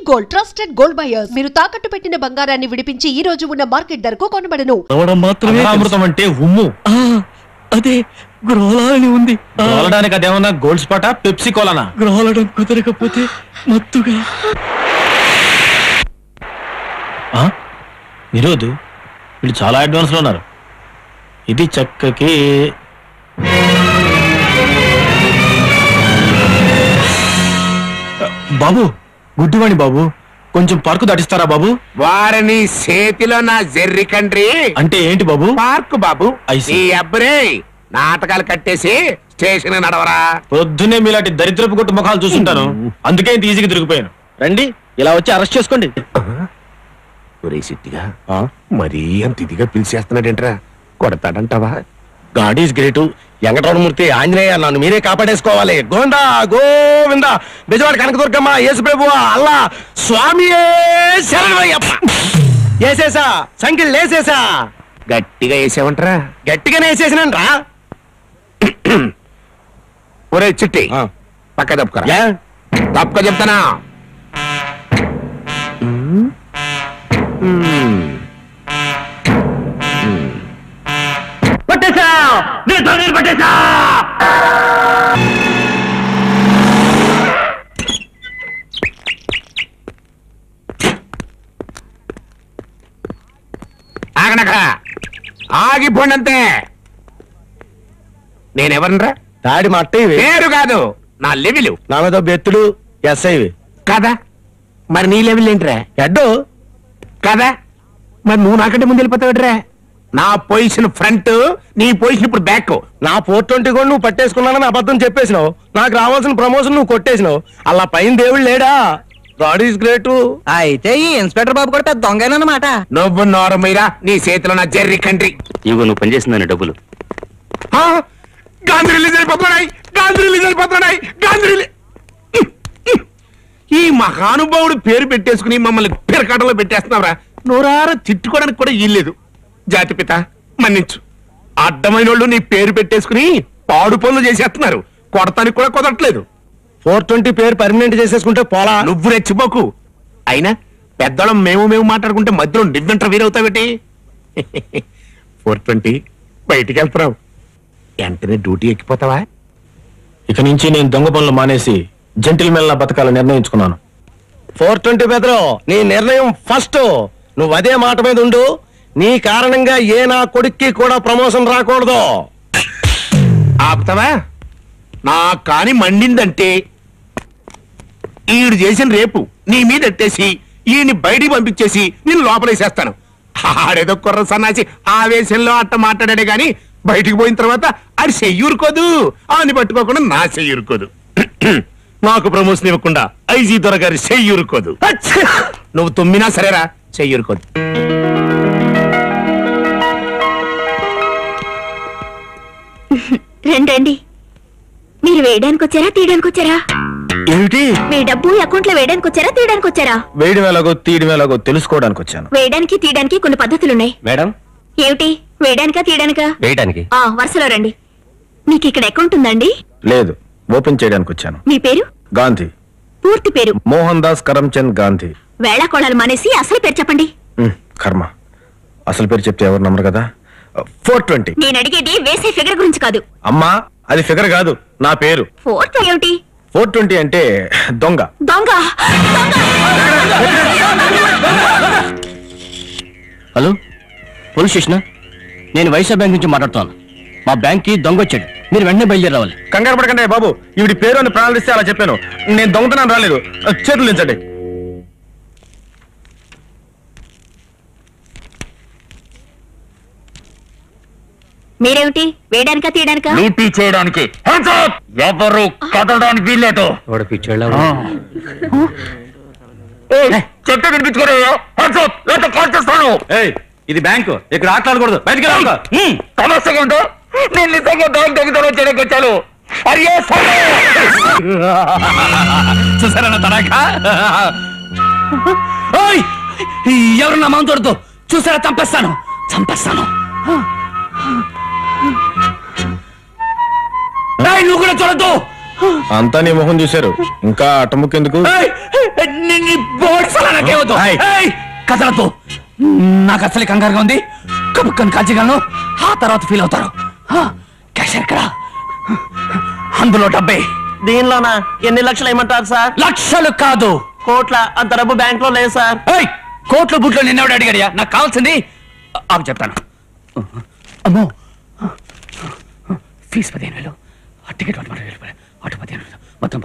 Gold trusted gold buyers. మీరు తాకట్టు పెట్టిన బంగారాన్ని విడిపించి ఈ రోజు ఉన్న మార్కెట్ ధరకు కొనబడను. అమృతం అంటే ఉమ్ము. అదే గ్రోలాలని ఉంది. గ్రోలడానికి అదేమన్నా గోల్డ్ స్పాట పెప్సీ కోలానా? గ్రోలడం కుదరకపోతే మత్తుగా. నిరోధు వీళ్ళు చాలా అడ్వాన్స్ లో ఉన్నారు. ఇది చక్కకి బాబు, గుడ్డివాణి బాబు, కొంచెం పార్కు దాటిస్తారా బాబు? వారిని చేతిలో నా జెర్రి కండ్రి అంటే ఏంటి బాబు? పార్కు బాబు. ఈ అబ్బరే నాటకాలు కట్టేసి స్టేషన్ నడవరా. పొద్దున్నే మీలాంటి దరిద్రపు కొట్టు ముఖాలు చూస్తుంటాను, అందుకే ఇంత ఈజీగా దొరికిపోయాను. రండి, ఇలా వచ్చి అరెస్ట్ చేసుకోండి. సిట్టిగా మరీ అంత ఇదిగా పిలిచేస్తున్నాడేంట్రా? కొడతాడంటావా? God is great. Venkataramanamurthy, Anjaneya, నన్ను మీరే కాపాడేసుకోవాలి. గోవిందా గోవింద, బెజవాడ కనకదుర్గమ్మ, యేసు ప్రభువా, అల్లా స్వామి శరణయ్యప్ప. వేసేసా, సంఖ్యలు లేసేసా. గట్టిగా వేసావంటరా? గట్టిగానే వేసేసినంట్రా. ఒరే చిట్టి, పక్క తప్పుకరా. తప్పుక చెప్తానా? పట్టేసా, పట్టేసా. ఆగనక ఆగిపోండంతే. నేనెవరనరా? తాడి మా అట్టయ్య పేరు కాదు, నా లెవెలు. నా మీద బెత్తుడు ఎస్ఐవి కదా. మరి నీ లెవెల్ ఏంట్రా? ఎడ్డు కదా. మరి నువ్వు నాకంటే ముందు వెళ్ళిపోతావుట్రా? నా పొజిషన్ ఫ్రంట్, నీ పొజిషన్ ఇప్పుడు బ్యాక్. నా 420 కూడా నువ్వు పట్టేసుకున్నానని అబద్ధం చెప్పేసినావు. నాకు రావాల్సిన ప్రమోషన్ నువ్వు కొట్టేసినావు. అలా పైన దేవుడు లేడా? God is great. అయితే ఈ ఇన్స్పెక్టర్ బాబు కూడా పెద్ద దొంగనమాట. నువ్వు నోరమీరా, నీ చేతిలో నా జెర్రీ కంట్రీ. ఇగో నువ్వు పనిచేసిందని డబ్బులు. గాంధీ రిలీజ్ అయిపోతున్నాయి, గాంధీ రిలీజ్ అయిపోతున్నాయి, గాంధీ రిలీజ్. ఈ మహానుభావుడు పేరు పెట్టేసుకుని మమ్మల్ని పెరకాటలో పెట్టేస్తున్నావురా. నోరారా తిట్టుకోవడానికి కూడా ఇల్లేదు. జాతిపిత మన్నించు. అడ్డమైన వాళ్ళు నీ పేరు పెట్టేసుకుని పాడు పనులు చేసేస్తున్నారు. కొడతానికి కూడా కుదరట్లేదు. 420 పేరు పర్మనెంట్ చేసేసుకుంటే పోలా. నువ్వు రెచ్చిపోకు. అయినా పెద్దోళ్ళం మేము మాట్లాడుకుంటే మధ్యలో నివ్వెంట్ర వీరవుతావేటి? 420 బయటికి వెళ్తున్నావు, వెంటనే డ్యూటీ ఎక్కిపోతావా? ఇక నుంచి నేను దొంగ పనులు మానేసి జెంటిల్ మెల్ల బతకాలని నిర్ణయించుకున్నాను. 420 బెదరు, నీ నిర్ణయం ఫస్ట్. నువ్వు అదే మాట మీద ఉండు. నీ కారణంగా ఏ నా కొడుక్కి కూడా ప్రమోషన్ రాకూడదు. ఆపుతావా? నా కాని మండిందంటే ఈడు చేసిన రేపు నీ మీద ఎట్టేసి ఈయన్ని బయటికి పంపించేసి నేను లోపలేసేస్తాను. ఆడేదో కుర్ర సన్నాసి ఆవేశంలో అట్ట మాట్లాడాడే గాని బయటికి పోయిన తర్వాత ఆడి చెయ్యూరుకోదు. ఆని పట్టుకోకుండా నా చెయ్యూరుకోదు. నాకు ప్రమోషన్ ఇవ్వకుండా ఐజీ దొరగారి చెయ్యూరుకోదు. నువ్వు తుమ్మినా సరేరా, చెయ్యూరుకోదు. రండి. మీరు వేయడానికి వచ్చారా, తీయడానికి వచ్చారా? ఏమిటి? మీ డబ్బు అకౌంట్ లో వేయడానికి వచ్చారా, తీయడానికి వచ్చారా? వేయడం ఎలాగో తీయడం ఎలాగో తెలుసుకోవడానికి వచ్చాను. వేయడానికి తీయడానికి కొన్ని పద్ధతులున్నాయి. మేడం, ఏమిటి? వేయడానికా తీయడానికా? వేయడానికి. వరుసలో రండి. మీకు ఇక్కడ అకౌంట్ ఉందండి? లేదు, ఓపెన్ చేయడానికి వచ్చాను. మీ పేరు? గాంధీ. పూర్తి పేరు? మోహన్ దాస్ కరమ్చంద్ గాంధీ. వేళాకోళాలు మానేసి అసలు పేరు చెప్పండి. కర్మ, అసలు పేరు చెప్తే ఎవరు నమ్మరు కదా. 420. నేను అడిగేది వేసే ఫిగర్ గురించి కాదు. అమ్మా, అది ఫిగర్ కాదు, నా పేరు. 420 ఏమిటి? 420 అంటే దొంగ. దొంగ? Hello, police station. నేను వైసా బ్యాంక్ నుంచి మాట్లాడుతాను. మా బ్యాంక్ కి దొంగ వచ్చాడు, మీరు వెంటనే బయలుదేరి రావాలి. కంగారు పడకండి బాబు, ఈవిడి పేరు అని ప్రారంభిస్తే అలా చెప్పాను. నేను దొంగతనం రాలేదు. చేతులు దించండి. మీరేమిటి? వేయడానికా తీయడానికా? లూటీ చేయడానికి. ఎవరు కదలడానికి వీల్లేదు. చెట్టు కనిపించుకోరా, కాల్ చేస్తాను. ఇది బ్యాంకు, ఇక్కడ ఆటలాడకూడదు. బయటికి సమస్యగా ఉందో నేను నిజంగా బ్యాంక్ దొంగతనం చేయడానికి వచ్చాను. చూసారా తడాకా? ఎవరు నా మామ తోడుతో చూసారా? చంపేస్తాను. నువ్వు కూడా చూడద్దు. అంతా నీ మొహం చూశారు, ఇంకా అటముకెందుకు? కథలతో నాకు అసలు కంగారుగా ఉంది. కబుక్కని కాల్చగలను, ఆ తర్వాత ఫీల్ అవుతారు. క్యాష్ ఎక్కడ? అందులో 70. దీనిలోనా ఎన్ని లక్షలు ఏమంటారు సార్? లక్షలు కాదు, కోట్ల. అంత డబ్బు బ్యాంక్ లో లేదు సార్. కోట్ల బుట్లో నిన్నవాడు అడిగాడియా? నాకు కావాల్సింది ఆమె చెప్తాను. అమ్మో, ఫీజు 15,000, టికెట్ 20,000, ఆటో 15,000, మొత్తం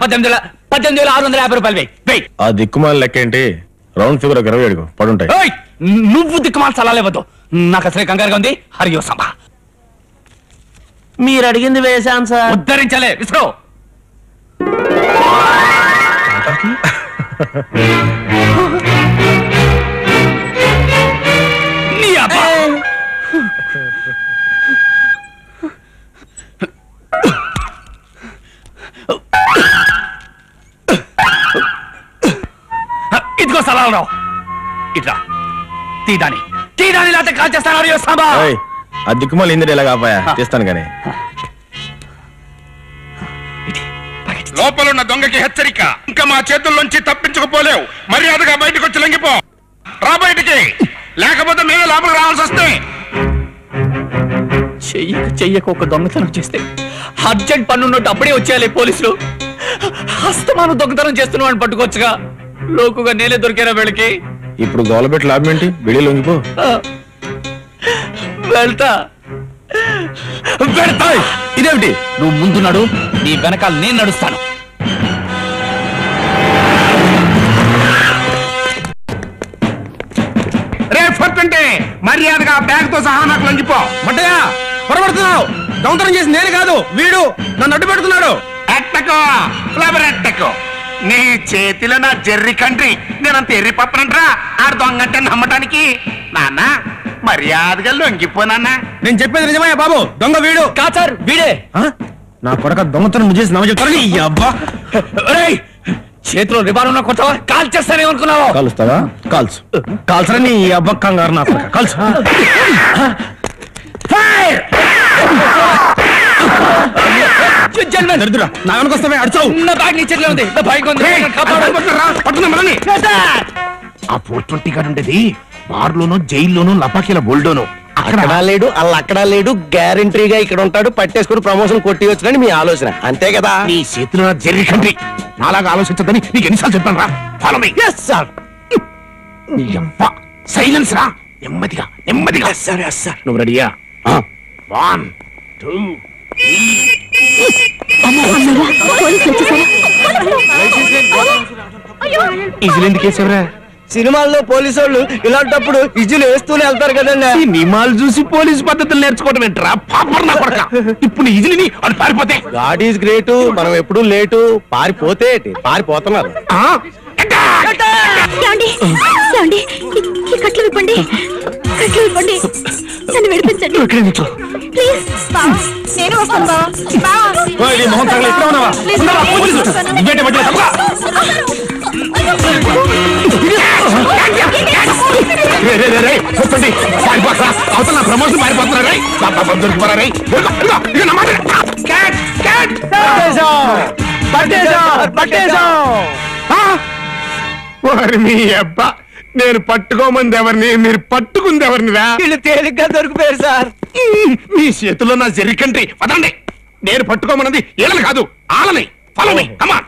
18,650 రూపాయలు. వెయ్యి. ఆ దిక్కుమాల లెక్క ఏంటి? రౌండ్ ఫిగర్ 20 అడుగు పడుంటాయి. నువ్వు దిక్కుమాల సలాలేవద్దు, నాకు అసలే కంగారుగా ఉంది. హరియో సంభా. మీరు అడిగింది వేశాను సార్. ఉద్ధరించలే, విసుకో. ఇదిగో సలాలరావు, ఇట్లా తీదాని లేకపోతే కాల్ చేస్తాను. హరియో సంభా. ఆ దిక్కుమాల ఇందిరా ఇలా కాపాయా, తీస్తాను కానీ. లోపలున్న దొంగకి హెచ్చరిక, ఇంకా మా చేతుల్లోంచి తప్పించుకుపోలేవు. మర్యాదగా బయటకు వచ్చి లొంగిపో. రా బయటికి, లేకపోతే మేమే లోపలికి రావాల్సి వస్తే. చెయ్యక ఒక దొంగతనం చేస్తే అర్జెంట్ పన్నున్నట్టు అప్పుడే వచ్చేయాలి పోలీసులు. హస్తమానం దొంగతనం చేస్తున్న వాడిని పట్టుకోవచ్చుగా. లోకుగా నేనే దొరికారా వీళ్ళకి? ఇప్పుడు గోలబెట్టి లాభం ఏంటి? బిడి లొంగిపో. వెళ్తా. ఇదేమిటి? నువ్వు ముందున్నాడు, నీ వెనకాల నేను నడుస్తాను. రేపొద్దుంటే మర్యాదగా బ్యాగ్ తో సహా నాకు లొంగిపో. మట్టయ్యా, పొరపడుతున్నావు. దొంగతనం చేసి నేను కాదు, వీడు నన్ను అడ్డు పెడుతున్నాడు. ఎట్టకో ఫ్లవర్ ఎట్టకో. నీ చేతిలో నా జెర్రీ కంట్రీ. నేనంత ఎర్రి పప్పనంట్రా ఆడు దొంగంటే నమ్మటానికి. నాన్న మర్యాదగా లొంగిపోనా? నేను చెప్పేది నిజమయ్యా బాబు, దొంగ వీడు కాదు సార్, వీడే. నా కొడక దొంగతనం చేసి నమ్మ చెప్తాను. ఈ అబ్బా, చేతిలో రిబాన్ ఉన్న కొత్తవా కాల్ చేస్తానేమనుకున్నావా? కాలుస్తావా? కాల్చరని ఈ అబ్బ కంగారు. నా కొడక కాల్చు. నాగనకొస్తామే అడిచావు. నా బ్యాగ్ నీ చేతిలో ఉంది. నా బైక్ ఉంది. ఆ 420 గారు ఉండేది బార్లోనూ జైల్లోనూ లపాకీల బోల్డోను. అక్కడ లేడు, అలా అక్కడ లేడు, గ్యారంటీగా ఇక్కడ ఉంటాడు. పట్టేసుకుని ప్రమోషన్ కొట్టి వచ్చునని మీ ఆలోచన, అంతే కదా? నీ చేతిలో జెర్రీ కంట్రీ. నాలాగా ఆలోచించదని నీకు ఎన్నిసార్లు చెప్పాను రా. Follow me. Yes sir. నీ అబ్బ సైలెన్స్ రా. నెమ్మదిగా నెమ్మదిగా. Sir yes sir. నువ్వు రెడీయా? 1 2 పోలీసులు. సినిమాల్లో పోలీసు వాళ్ళు ఇలాంటప్పుడు ఇజ్జులు వేస్తూనే వెళ్తారు కదండి. సినిమాలు చూసి పోలీసు పద్ధతులు నేర్చుకోవడం ఏంట్రా పాపర్ నా కొడక. ఇప్పుడు ఇజిలిని వాళ్ళు పారిపోతే గాడ్ ఈజ్ గ్రేట్. మనం ఎప్పుడు లేటు. పారిపోతే పారిపోతున్నారు. కట్లు విప్పండి, కట్లు విప్పండి. నన్ను విడిపించండి ప్లీజ్. నేను వస్తాను బావా. అవతల ప్రమోషన్ పారిపోతున్నారు. మీ అబ్బా, నేను పట్టుకోమంది ఎవరిని, మీరు పట్టుకుంది ఎవరినిరా? వీళ్ళు తేలిగ్గా దొరికిపోయారు సార్. మీ చేతుల్లో నా జెర్రీ కంట్రీ. పదండి. నేను పట్టుకోమన్నది ఏళ్ళని కాదు, ఆలని. Follow me. Come on.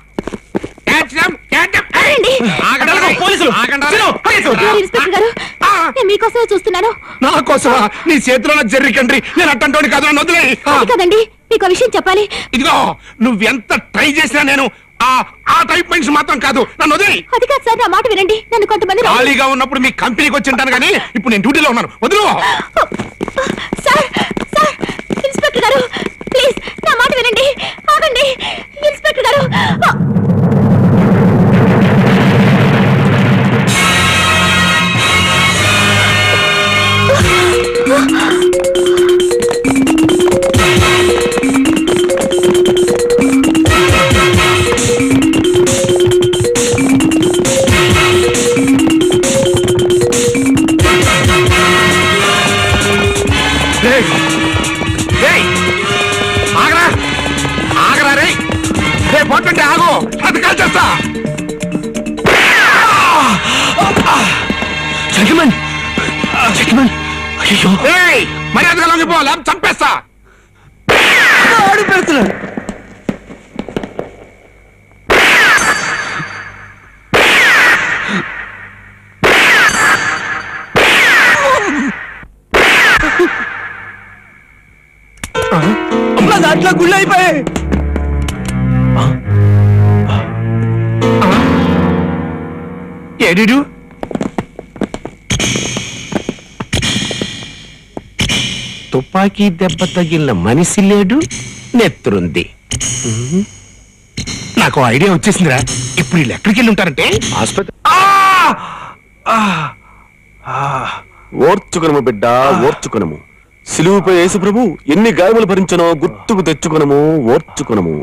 మీకోసమే చూస్తున్నాను. నా కోసమా? నీ చేతిలో నా జెర్రీ కంట్రీ. నేను అట్టంటోని కాదు, నన్ను వదిలేయ్. కదండి, మీకు విషయం చెప్పాలి. ఇదిగో, నువ్వెంత ట్రై చేసినా నేను ఆ టైప్ మనిషి మాత్రం కాదు, నన్ను వదిలేయ్. అది కాదు సార్, నా మాట వినండి. నన్ను కొంతమంది ఖాళీగా ఉన్నప్పుడు మీ కంపెనీకి వచ్చి ఉంటాను కానీ ఇప్పుడు నేను డ్యూటీలో ఉన్నాను. వదిలు. సార్ సార్, ఇన్స్పెక్టర్ గారు ప్లీజ్ నా మాట వినండి. ఆగండి ఇన్స్పెక్టర్ గారు. ఆగరా ఆగరా రే. జెంటిల్మెన్ జెంటిల్మెన్ అయ్యో ఏయ్, మర్యాదగా లొంగిపో, లేకపోతే చంపేస్తా. ఆడు పెడుతున్నాడు. దాంట్లో గుళ్ళు అయిపోయాయి. ఏడిడు తుపాకీ దెబ్బ తగిలిన మనిషి లేడు, నెత్తురుంది. నాకు ఐడియా వచ్చేసిందిరా. ఇప్పుడు వీళ్ళు ఎక్కడికి వెళ్ళి ఉంటారంటే ఆసుపత్రి. ఓర్చుకునము బిడ్డ, ఓర్చుకునము. సిలువుపై యేసు ప్రభు ఎన్ని గాయములు భరించనో గుర్తుకు తెచ్చుకునము, ఓర్చుకునము.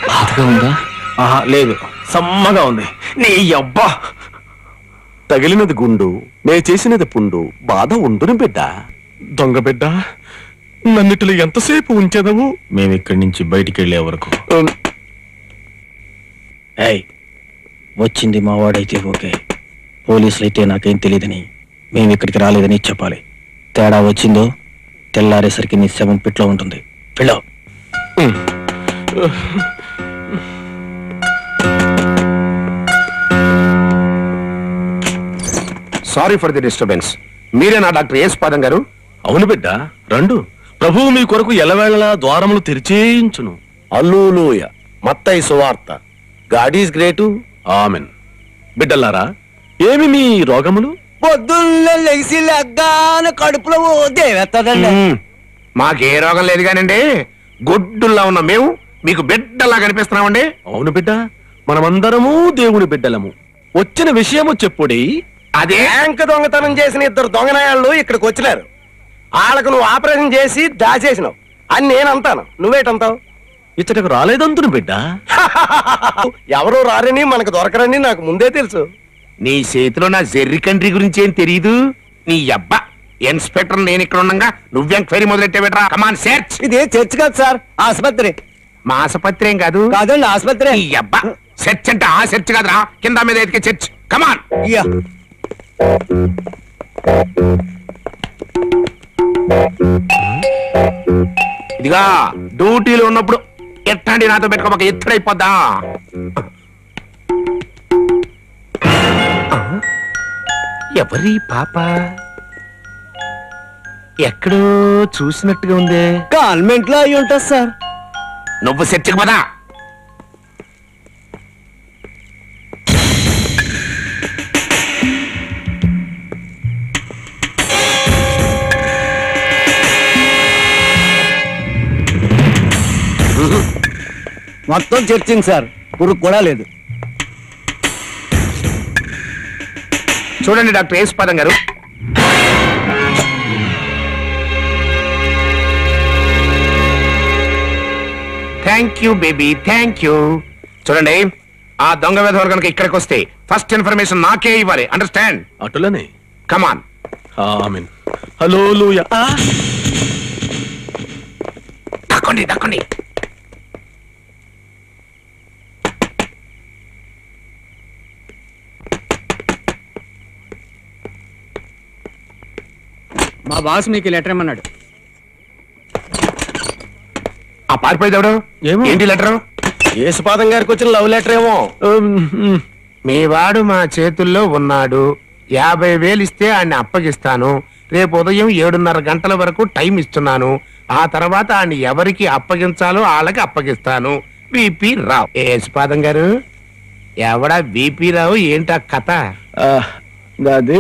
బాధగా ఉందా? లేదు, సమ్మగా ఉంది. నీ అబ్బా, తగిలినది గుండు, నే చేసినది పుండు, బాధ ఉండును బిడ్డ. దొంగ బిడ్డ, నన్నిటిలో ఎంతసేపు ఉంచెదవు? మేమిక్కడి నుంచి బయటికి వెళ్లే వరకు. ఏయ్, వచ్చింది మా వాడైతే ఓకే, పోలీసులు అయితే నాకేం తెలియదని, మేము ఇక్కడికి రాలేదని చెప్పాలి. తేడా వచ్చిందో తెల్లారేసరికి నీ శవం పిట్లో ఉంటుంది. వెళ్ళావు. Sorry for the disturbance. మీరేనా డాక్టర్ యేసుపాదం గారు? అవును బిడ్డ, రండు. ప్రభువు మీ కొరకు ఎలవేళలా ద్వారములు తెరిచేయించును. అల్లూలూయ. మత్తయి సువార్త. God is great. ఆమెన్. బిడ్డలారా, ఏమి మీ రోగములు? పొద్దున్నే లెగిసి లెగ్గాన కడుపులో దేవేస్తాడండి. మాకే రోగం లేదు కానండి, గొడ్డుల్లా ఉన్న మేము మీకు బిడ్డలా కనిపిస్తున్నామండి. అవును బిడ్డ, మనమందరము దేవుని బిడ్డలము. వచ్చిన విషయము చెప్పుడి. అదే బ్యాంక్ దొంగతనం చేసిన 2 దొంగనాయాళ్ళు ఇక్కడికి వచ్చినారు. వాళ్ళకు నువ్వు ఆపరేషన్ చేసి దాచేసినావు అని నేను అంటాను. నువ్వేటంటావు? ఇచ్చటకు రాలేదంతును బిడ్డ. ఎవరో రారని మనకు దొరకరని నాకు ముందే తెలుసు. నీ చేతిలో నా జెర్రి కంట్రీ గురించి ఏం తెలియదు. నీ అబ్బా ఇన్స్పెక్టర్ నేను ఇక్కడ ఉండగా నువ్వు ఎంక్వైరీ మొదలెట్టేబెట్రా. Come on search. ఇది చర్చ్ కాదు సార్, ఆసుపత్రి. మా ఆసుపత్రి ఏం కాదు. కాదండి, ఆసుపత్రి. నీ అబ్బా సెర్చ్ అంటే ఆ సెర్చ్ కాదురా, కింద మీద ఎతికే చర్చ్. కమాన్. ఇయ్యా. ఇదిగా డ్యూటీలో ఉన్నప్పుడు ఎట్టండి నాతో పెట్టుకోక ఎత్తుడైపోద్దా. ఎవరి పాప? ఎక్కడో చూసినట్టుగా ఉందే. కాన్వెంట్ లో అయి ఉంటుంది సార్. నువ్వు సెర్చ్కి పదా. మొత్తం చర్చింగ్ సార్, పురుగు కూడా లేదు. చూడండి డాక్టర్ యేసుపాదం గారు, thank you baby, thank you. చూడండి, ఆ దొంగ వేధవాలు కనుక ఇక్కడికి వస్తే ఫస్ట్ ఇన్ఫర్మేషన్ నాకే ఇవ్వాలి. అండర్స్టాండ్? అటులనే. కమాన్. ఆమెన్. హల్లెలూయా. దక్కండి దక్కండి. మా బాస్ మీకు లెటర్ ఇమ్మన్నాడు. ఆ పారిపోయేది ఎవడు? ఏమో. ఏంటి లెటర్? యేసుపాదం గారికి వచ్చిన లవ్ లెటర్ ఏమో. మీ వాడు మా చేతుల్లో ఉన్నాడు, 50,000 ఇస్తే ఆయన్ని అప్పగిస్తాను. రేపు ఉదయం 7:30 గంటల వరకు టైం ఇస్తున్నాను. ఆ తర్వాత ఆయన్ని ఎవరికి అప్పగించాలో వాళ్ళకి అప్పగిస్తాను. విపి రావు. యేసుపాదం గారు, ఎవడా విపి రావు? ఏంటా కథ? అది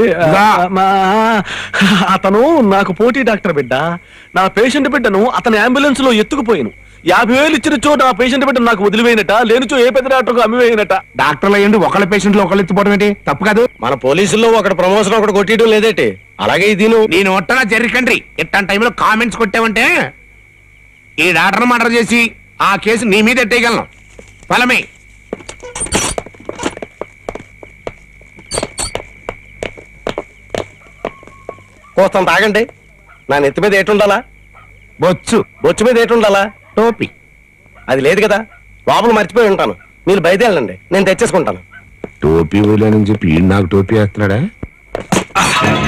అతను నాకు పోటీ డాక్టర్ బిడ్డ. నా పేషెంట్ బిడ్డను అతని అంబులెన్స్ లో ఎత్తుకుపోయాను. 50,000 ఇచ్చినచో నా పేషెంట్ బిడ్డ నాకు వదిలివేయనట, లేనిచో ఏ పెద్ద డాక్టర్కు అమ్మివేయనట. డాక్టర్లు ఏంటి ఒకళ్ళ పేషెంట్లు ఒకళ్ళు ఎత్తుపోవడం ఏంటి? తప్పు కాదు. మన పోలీసుల్లో ఒకటి ప్రమోషన్ ఒకటి కొట్టడం లేదేటి? అలాగే ఇది నేను ఒట్టనా జర్రికండ్రి ఇట్లాంటి టైంలో కామెంట్స్ కొట్టావంటే ఈ డాక్టర్ మర్డర్ చేసి ఆ కేసు నీ మీద ఎట్టేయగలను. ఫలమే. కోస్తాను తాగండి. నా నెత్తి మీద ఏటుండాలా? బొచ్చు. బొచ్చు మీద ఏటుండాలా? టోపీ. అది లేదు కదా, లోపల మర్చిపోయి ఉంటాను. మీరు బయటెళ్ళండి, నేను తెచ్చేసుకుంటాను. టోపీ వేయలేనని చెప్పి ఈడు నాకు టోపీ వేస్తున్నాడా?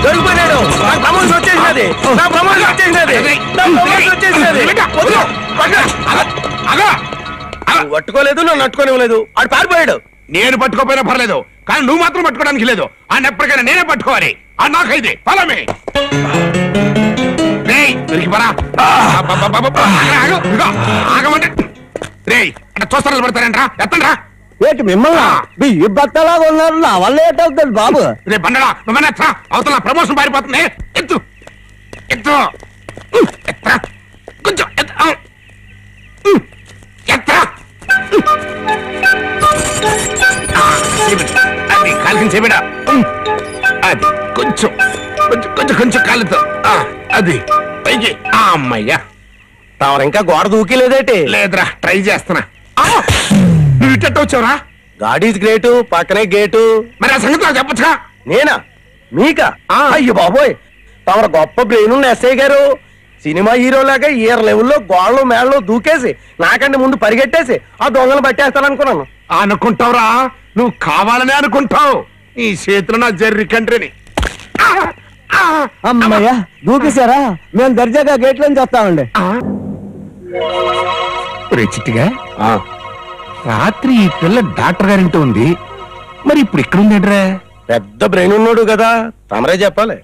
దొరికిపోయాడు. నాకు ప్రమోషన్ వచ్చేసినది. నా ప్రమోషన్ వచ్చేసినది. నా ప్రమోషన్ వచ్చేసినది. నువ్వు పట్టుకోలేదు, నన్ను అట్టుకోనివ్వలేదు. ఆడు పారిపోయాడు. నేను పట్టుకోపోయినా పర్లేదు, కానీ నువ్వు మాత్రం పట్టుకోవడానికి లేదు. ఆయన ఎప్పటికైనా నేనే పట్టుకోవాలి. ఆ నాకైతే ఫలమే ఆగమంటే రే అంటే చూస్తాను పడతారంట్రా. ఎత్తండ్రా. ఏంటి మిమ్మల్ని ఈ బత్తలాగా ఉన్నారు, నా వల్ల ఏటవుతుంది బాబు. రే బండడా నువ్వనే ఎత్తా, అవతల ప్రమోషన్ పారిపోతుంది. ఎత్తు ఎత్తు ఎత్తా, కొంచెం ఎత్తా. అది కాలికి చేబిడా. అది కొంచెం కొంచెం కొంచెం కొంచెం కాలుతో అది పైకి. అమ్మయ్యా. తమరు ఇంకా గోడ దూకిలేదేటి? లేదురా, ట్రై చేస్తున్నా. నువ్వు ఇట్ట వచ్చావురా? గాడ్ ఈజ్ గ్రేట్, పక్కనే గేటు. మరి ఆ సంగతి నాకు చెప్పచ్చుగా. నేనా? మీకా? అయ్యో బాబోయ్, తమరు గొప్ప బ్రెయిన్ ఉన్న ఎస్ఐ గారు. సినిమా హీరోలాగా ఈర లెవెల్లో గోడలు మేడలు దూకేసి నాకంటే ముందు పరిగెట్టేసి ఆ దొంగలు పట్టేస్తాననుకున్నాను. అనుకుంటావురా, నువ్వు కావాలనే అనుకుంటావు. ఈ చేతిలో నా జర్రి కంట్రీని. అమ్మయ్యా దూకేశారా? మేము దర్జాగా గేట్ లోంచి వస్తామండి. చిట్టిగా రాత్రి ఈ పిల్ల డాక్టర్ గారింటూ ఉంది, మరి ఇప్పుడు ఇక్కడ ఉందేంట్రా? పెద్ద బ్రెయిన్ ఉన్నాడు కదా, తమరే చెప్పాలి.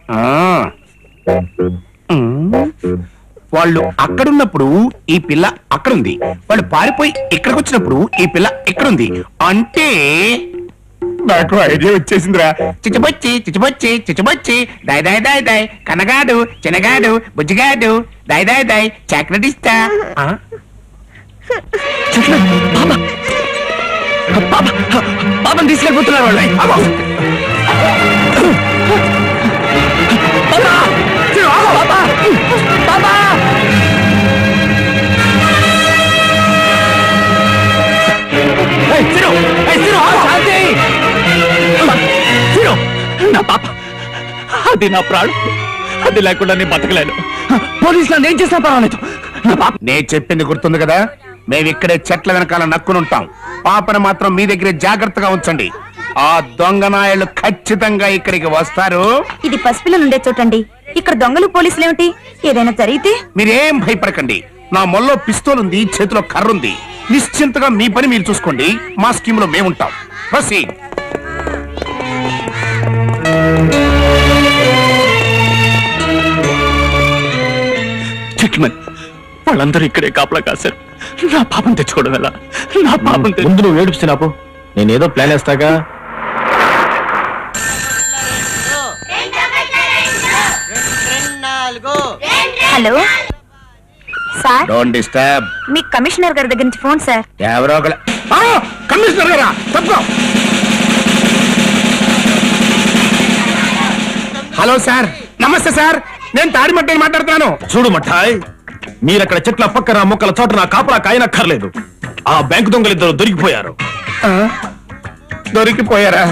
వాళ్ళు అక్కడున్నప్పుడు ఈ పిల్ల అక్కడుంది, వాళ్ళు పారిపోయి ఇక్కడికి వచ్చినప్పుడు ఈ పిల్ల ఇక్కడుంది. అంటే నాకు ఐడియా వచ్చేసిందిరా. చిచ్చబొచ్చి చిచ్చబొచ్చి చిచ్చబొచ్చి దాయ్ దాయ్ దాయ్ దాయ్, కనగాడు చిన్నగాడు బుజ్జిగాడు దాయ్ దాయ్ దాయ్, చాక్లెట్ ఇస్తా. పాపని తీసుకెళ్ళిపోతున్నారు వాళ్ళు. నా పాప, అది నా ప్రాణం. అది లేకుండా నేను బతకలేను. పోలీసులు నేను చేసినా పర్వాలేదు. నేను చెప్పింది గుర్తుంది కదా, మేమిక్కడే చెట్ల వెనకాల నక్కునుంటాం. పాపను మాత్రం మీ దగ్గరే జాగ్రత్తగా ఉంచండి. ఆ దొంగ నాయలు ఖచ్చితంగా ఇక్కడికి వస్తారు. ఇది పసిపిల్లలు ఉండే చోటండి, ఇక్కడ దొంగలు పోలీసులు ఏమిటి? ఏదైనా జరిగితే మీరేం భయపడకండి. నా మొల్లో పిస్తోల్ ఉంది, చేతిలో కర్ర ఉంది. నిశ్చింతగా మీ పని మీరు చూసుకోండి. మా స్కీమ్ లో మేముంటాం. ప్రొసీడ్. వాళ్ళందరూ ఇక్కడే కాపలా కాశారు. నా పాపం తెచ్చుకోవడం ఎలా? నా పాపం ముందు నువ్వు ఏడుస్తున్నాపు, నేనేదో ప్లాన్ వేస్తాగా. Hello sir, don't disturb. మీ కమిషనర్ గారి దగ్గర నుంచి ఫోన్ సార్. ఎవరో ఒకరు. కమిషనర్ గారా? తప్పుకో. హలో సార్, నమస్తే సార్, నేను తాడిమట్టని మాట్లాడుతున్నాను. చూడు మఠాయ్, మీరక్కడ చెట్ల పక్కన మొక్కల చోట నా కాపలా కాయనక్కర్లేదు. ఆ బ్యాంకు దొంగలిద్దరు దొరికిపోయారు. దొరికిపోయారా?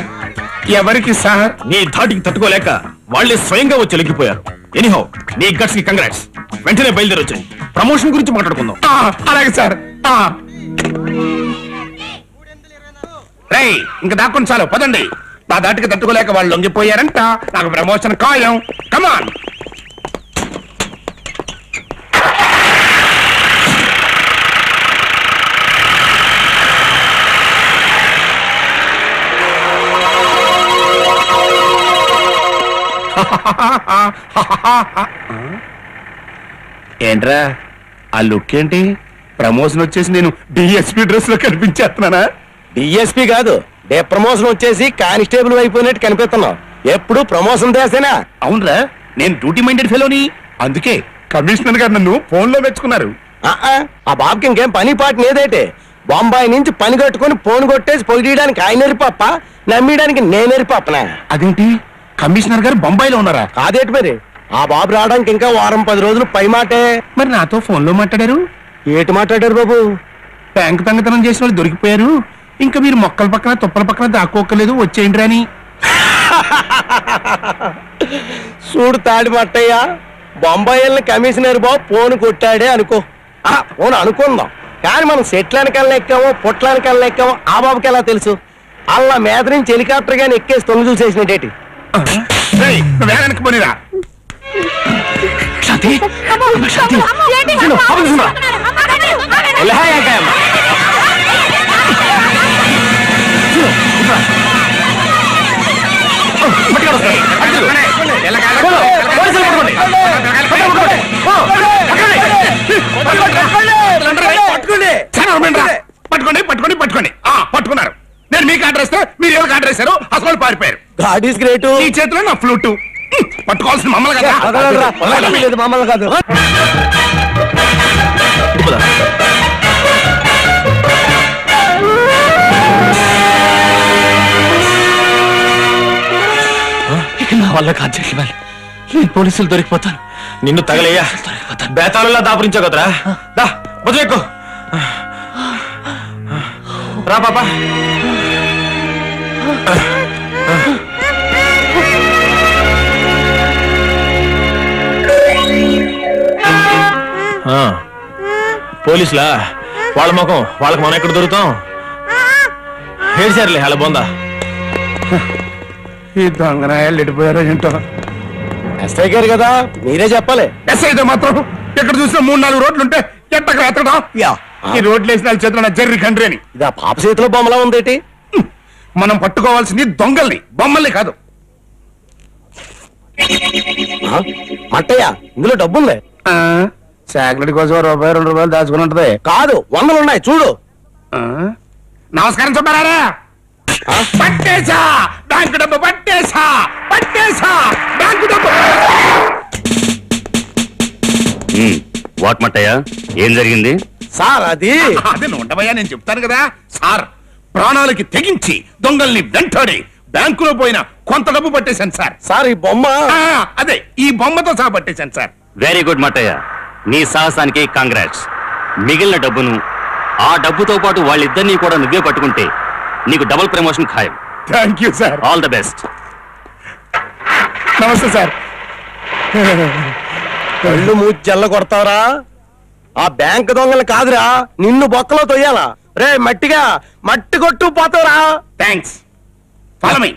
ఎవరికి సార్? నీ ధాటికి తట్టుకోలేక వాళ్ళే స్వయంగా వచ్చి లొంగిపోయారు. ఎనీహౌ, నీ గట్స్ కి కంగ్రాట్స్. వెంటనే బయలుదేరి వచ్చాయి, ప్రమోషన్ గురించి మాట్లాడుకుందాం. అలాగే సార్. రేయ్, ఇంకా దాక్కుని చాలు, పదండి. నా దాటికి తట్టుకోలేక వాళ్ళు లొంగిపోయారంట. నాకు ప్రమోషన్ ఖాయం. కమాన్. ఏంట్రా ఆ లుక్ ఏంటి? ప్రమోషన్ వచ్చేసి నేను డిఎస్పీ డ్రెస్ లో కనిపించేస్తున్నానా? డిఎస్పీ కాదు, డే ప్రమోషన్ వచ్చేసి కానిస్టేబుల్ అయిపోయినట్టు కనిపిస్తున్నావు. ఎప్పుడు ప్రమోషన్ దేసేనా? అవునరా, నేను డ్యూటీ మైండెడ్ ఫెలోని. అందుకే కమిషనర్ గారు నన్ను ఫోన్ లో మెచ్చుకున్నారు. ఆ బాబుకి ఇంకేం పని పాట లేదేటే? బొంబాయి నుంచి పని కట్టుకుని ఫోన్ కొట్టేసి పొగిడడానికి ఆయన ఎరిపప్ప, నమ్మడానికి నేను ఎరిపప్పనా? అదేంటి, కమిషనర్ గారు బొంబాయిలో ఉన్నారా? కాదేటి మరి, ఆ బాబు రావడానికి ఇంకా 10 రోజులు పై మాటే. మరి నాతో ఫోన్ లో మాట్లాడారు? ఏటి మాట్లాడారు బాబు? బ్యాంకు దొంగతనం చేసిన వాళ్ళు దొరికిపోయారు, ఇంకా మీరు మొక్కల పక్కన తుప్పల పక్కన దాక్కోకలేదు, వచ్చేయండి అని. చూడు తాడి మట్టయ్య, బొంబాయిల్ని కమిషనర్ బాబు ఫోన్ కొట్టాడే అనుకో. ఫోన్ అనుకుందాం, కానీ మనం సెట్లనికల్లా ఎక్కామో పొట్లానికల్లా ఎక్కామో ఆ బాబుకి ఎలా తెలుసు? అలా మీద నుంచి హెలికాప్టర్ గాని ఎక్కేసి తొంగి చూసేసినట్టేటి. పోనీరా శాంతి శాంతి పట్టుకోండి పట్టుకోండి పట్టుకోండి. పట్టుకున్నారు. నేను మీకు ఆర్డర్ ఇస్తే మీరు ఎవరికి ఆర్డర్ ఇస్తారు? అసలు పారిపోయారు. God is great. ఈ చేతిలో నా ఫ్లూటు. పట్టుకోవాల్సిన మమ్మల్ని కదా. మమ్మల్ని కాదు. ఇక నా వల్ల కాదు జెంటిల్మెన్, నేను పోలీసులు దొరికిపోతాను. నిన్ను తగలయ్యా, బేతాళంలా దాపురించావు కదరా. దా మొదలెక్కు. రా పాపా. పోలీసులా? వాళ్ళ ముఖం వాళ్ళకి మనం ఎక్కడ దొరుకుతాం? ఏడ్చారులే అలా బొందా. ఈ దొంగనాయాలు ఎడిపోయారో ఏంటో. ఎస్ఐ గారు కదా, మీరే చెప్పాలి. ఎస్ఐ అయితే మాత్రం ఎక్కడ చూసినా 3-4 రోడ్లు ఉంటే ఎట్టక ఎత్తడం. ఈ రోడ్లు వేసిన వాళ్ళ చేతిలో నా జర్రి కండ్రి అని. ఇది ఆ పాప చేతిలో బొమ్మలా ఉందేటి? మనం పట్టుకోవాల్సింది దొంగల్ని, బొమ్మల్ని కాదు. మట్టయ్య, ఇందులో డబ్బుంది. చాక్లెట్ కోసం ₹1-2 దాచుకుని ఉంటది. కాదు, 100 ఉన్నాయి చూడు. నమస్కారం చెప్పారా? పట్టేశా బ్యాంకు డబ్బు, పట్టేశా బ్యాంకు డబ్బు. వాట్ మట్టయ్య, ఏం జరిగింది? సార్ అది ఉండవయ్యా, నేను చెప్తాను కదా సార్. ప్రాణాలకి తెగించి దొంగల్ని వెంటాడి బ్యాంకులో పోయిన కొంత డబ్బు పట్టేశాను సార్. సార్ ఈ బొమ్మ అదే ఈ బొమ్మతో సహా పట్టేశాను సార్. వెరీ గుడ్ మట్టయ్య, నీ సాహసానికి కాంగ్రాట్స్. మిగిలిన డబ్బును, ఆ డబ్బుతో పాటు వాళ్ళిద్దరినీ కూడా నువ్వే పట్టుకుంటే నీకు డబుల్ ప్రమోషన్ ఖాయం. Thank you sir. All the best. నమస్తే సార్. కళ్ళు మూచి జల్ల కొడతావరా? ఆ బ్యాంక్ దొంగలు కాదురా, నిన్ను బొక్కలో తొయ్యాలా. రే మట్టిగా మట్టి కొట్టు పోతావురా. థ్యాంక్స్. Follow me.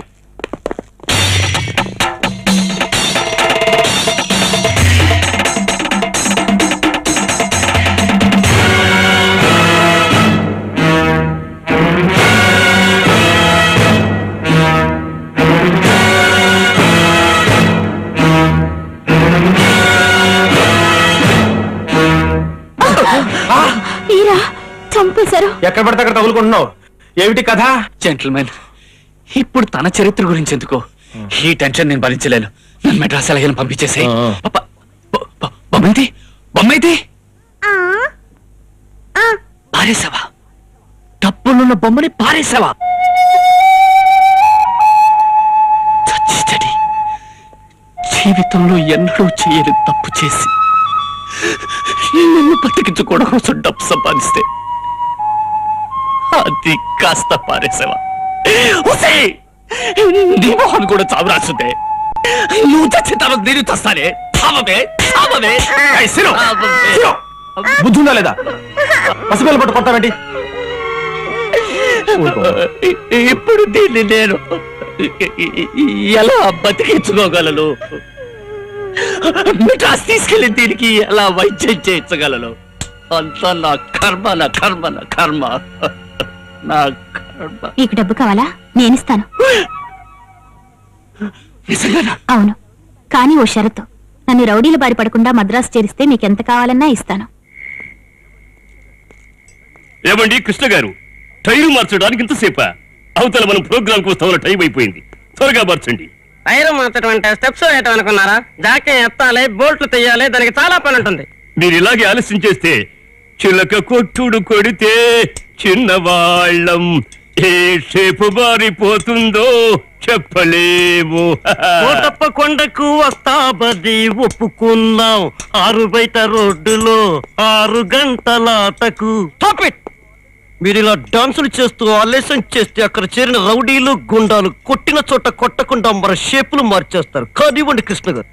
ఎక్కడ పడితే అక్కడ తగులుకుంటున్నావు. ఏమిటి కథ? జెంటిల్మెన్, ఇప్పుడు తన చరిత్ర గురించి ఎందుకు? ఈ టెన్షన్ నేను భరించలేను. నన్ను మెడ్రాస్ ఎలాగైనా పంపించేసాయి. బొమ్మైతే పారేసావా? డబ్బులున్న బొమ్మని పారేసావా? చచ్చిచడి జీవితంలో ఎన్నడూ చేయని తప్పు చేసి నిన్ను బతికించుకోవడం కోసం డబ్బు సంపాదిస్తే అది కాస్త పారేసావా? నీ మొహన్ కూడా చావు రాస్తుందే. నువ్వు చచ్చిన తర్వాత నేను చస్తానే. బుద్ధుందా లేదా? పసిపిల్ల పట్టు కొట్టావేంటి? ఇప్పుడు దీన్ని నేను ఎలా బతికించుకోగలను? మిఠాస్ తీసుకెళ్లి దీనికి ఎలా వైద్యం చేయించగలను? అంతా నా కర్మ. మీకు డబ్బు కావాలా? నేనిస్తాను. అవును, కానీ ఓ షరతు. నన్ను రౌడీల బారి పడకుండా మద్రాసు చేరిస్తే మీకెంత కావాలన్నా ఇస్తాను. ఏమండి కృష్ణ గారు, టైరు మార్చడానికి ఇంతసేపా? అవతల మనం ప్రోగ్రామ్ కు వస్తామన్న టైం అయిపోయింది. త్వరగా మార్చండి. టైరు మార్చడం అంటే స్టెప్స్ వేయటం అనుకున్నారా? జాకే ఎత్తాలి, బోల్ట్లు తీయాలి, దానికి చాలా పని ఉంటుంది. మీరు ఇలాగే ఆలస్యం చేస్తే చిలక కొట్టుడు కొడితే చిన్నవాళ్ళం ఏ షేపు మారిపోతుందో చెప్పలేము. కోటప్పకొండకు వస్తాబది ఒప్పుకున్నాం. 6 బయట రోడ్డులో 6 గంటలాటకు. మీరు ఇలా డాన్సులు చేస్తూ ఆలస్యం చేస్తే అక్కడ చేరిన రౌడీలు గుండాలు కొట్టిన చోట కొట్టకుండా మన షేపులు మార్చేస్తారు. కానివ్వండి కృష్ణ గారు.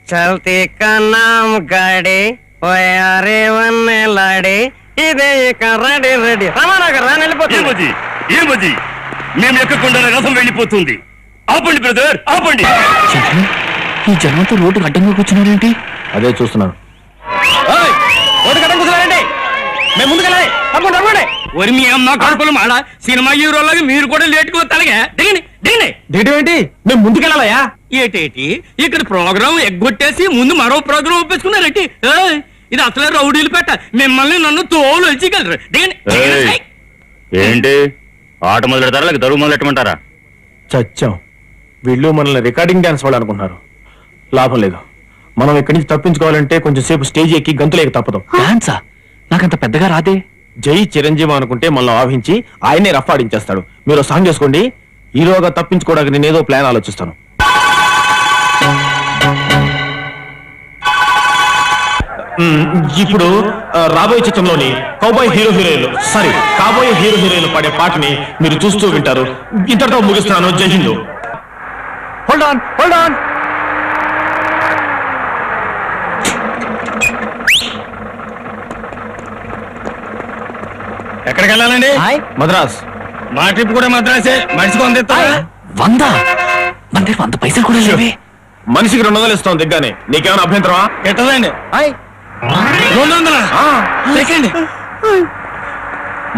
చల్తీ కా నామ్ గాడి ఓయారే వన్నే లాడి ఇదే ఇక రెడీ రెడీ రమానగర్ రాని వెళ్ళిపోతుంది. ఏమది మేము ఎక్కకుండా రథం వెళ్ళిపోతుంది. ఆపండి బ్రదర్, ఆపండి. ఈ జనంతో రోడ్డు అడ్డంగా కూర్చున్నారేంటి? అదే చూస్తున్నాను. మేము ముందుకెళ్ళాలి. తప్పకుండా తప్పకుండా. ఒరి మీ అమ్మ కడుపులు మాడ సినిమా హీరోలాగా మీరు కూడా లేటుకు వస్తారుగా. దిగండి దిగండి. దిగడం ఏంటి? మేము ముందుకెళ్ళాలయా? ఏటేటి ఇక్కడ ప్రోగ్రామ్ ఎగ్గొట్టేసి ముందు మరో ప్రోగ్రామ్ ఒప్పేసుకున్నారేంటి? ఇది అసలే రౌడీలు పెట్ట మిమ్మల్ని నన్ను తోలు వచ్చి ఏంటి ఆట మొదలెడతారా లేక దరువు మొదలెట్టమంటారా? చచ్చాం. వీళ్ళు మనల్ని రికార్డింగ్ డాన్స్ వాళ్ళు అనుకుంటున్నారు. లాభం లేదు. మనం ఇక్కడి నుంచి తప్పించుకోవాలంటే కొంచెం సేపు స్టేజ్ ఎక్కి గంతులేక తప్పదు. డాన్సా? నాకంత పెద్దగా రాదే. జై చిరంజీవి అనుకుంటే మనల్ని ఆహించి ఆయనే రఫ్ ఆడించేస్తాడు. మీరు సాంగ్ చేసుకోండి. ఈలోగా తప్పించుకోవడానికి నేనేదో ప్లాన్ ఆలోచిస్తాను. ఇప్పుడు రాబోయే చిత్రంలోని కాబోయే హీరో హీరోయిన్లు పాడే పాటని మీరు చూస్తూ వింటారు. ఇంతటితో ముగిస్తున్నాను. జై హింద్. Hold on. ఎక్కడికి వెళ్ళాలండి? మద్రాస్. మా ట్రిప్ కూడా మద్రాసే. మనిషికి 100? మన దగ్గర 100 పైసలు కూడా లేవే. మనిషికి 200 ఇస్తాం దిగ్గానే. నీకేమైనా అభ్యంతరమా? ఎట్టదండి 200 సెకండ్.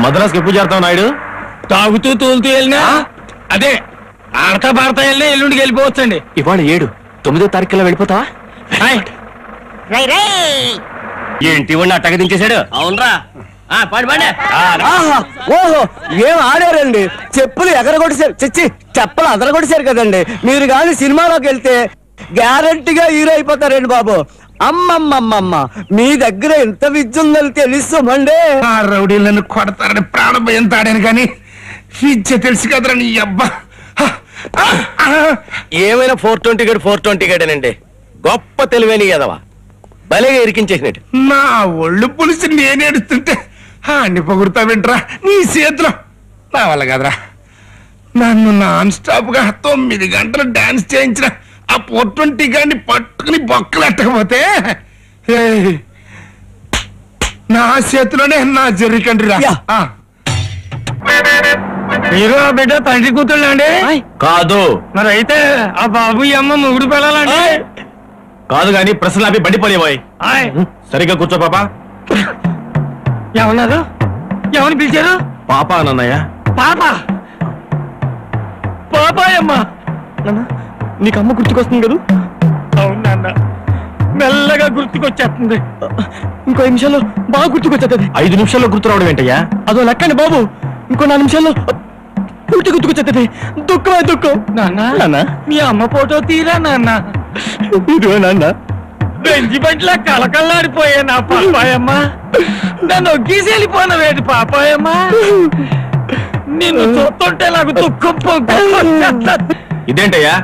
మద్రాస్కి ఎప్పుడు చేరుతావు నాయుడు? తాగుతూ తోలుతూ వెళ్ళినా అదే ఆడతా పాడతా వెళ్ళినా ఎల్లుండికి వెళ్ళిపోవచ్చండి. ఇవాళ 7, 9వ తారీఖులో వెళ్ళిపోతావా? ఏంటి వాడిని అట్టగా దించేశాడు? అవునరా పాడి పాడే. ఓహో, ఏం ఆడారండి. చెప్పులు ఎగరగొట్టేశారు. చెప్పలు అదరగొట్టేశారు కదండి. మీరు కానీ సినిమాలోకి వెళ్తే గ్యారంటీగా హీరో అయిపోతారండి బాబు. అమ్మమ్మమ్మమ్మ, మీ దగ్గర ఎంత విద్య ఉందని తెలుస్తామండి. ఆ రౌడీలు నన్ను కొడతారని ప్రాణభయం తాడాను కానీ విద్య తెలుసు కదరా నీ అబ్బా. ఏమైనా 420 గడనండి. గొప్ప తెలివైన ఎదవా. భలేగా ఇరికించేసినట్టు. నా ఒళ్ళు పులిసి నేను ఏడుస్తుంటే అన్ని పొగుడుతా వింటరా నీ చేతిలో. నా వల్ల కదరా. నన్ను నాన్ స్టాప్ గా 9 గంటలు డాన్స్ చేయించిన ఆ 420 గాడిని పట్టుకుని బొక్కలు ఎట్టకపోతే నా చేతిలోనే నా జర్రికండ్రి రా. మీరు ఆ బిడ్డ తండ్రి కూతుళ్ళండి? కాదు. మరి అయితే ఆ బాబు ఈ అమ్మ మొగుడు పిల్లలండి? కాదు గాని ప్రశ్నలు అవి బండిపోలేవాయి. సరిగ్గా కూర్చో పాపా. ఏమన్నారు? ఎవరిని పిలిచారు? పాపా అన్నయ్య. పాపాయమ్మ. నీకు అమ్మ గుర్తుకొస్తుంది కదా? అవునన్న, మెల్లగా గుర్తుకొచ్చేస్తుంది. ఇంకో 5 నిమిషాల్లో బాగా గుర్తుకొచ్చేది. 5 నిమిషాల్లో గుర్తు రావడం ఏంటయ్యా? అదో లెక్కండి బాబు. ఇంకో 4 నిమిషాల్లో పూర్తి గుర్తుకొచ్చేది. దుఃఖం. నాన్న మీ అమ్మ ఫోటో తీరా నాన్న. ఇదిగో నాన్న. బెంచి బంట్లా కళకళలాడిపోయా నా పాపాయమ్మ. నన్ను ఒగ్గేసి వెళ్ళిపోయినవేంటి పాపాయమ్మ? నిన్ను చూస్తుంటే నాకు దుఃఖం. ఇదేంటయ్యా?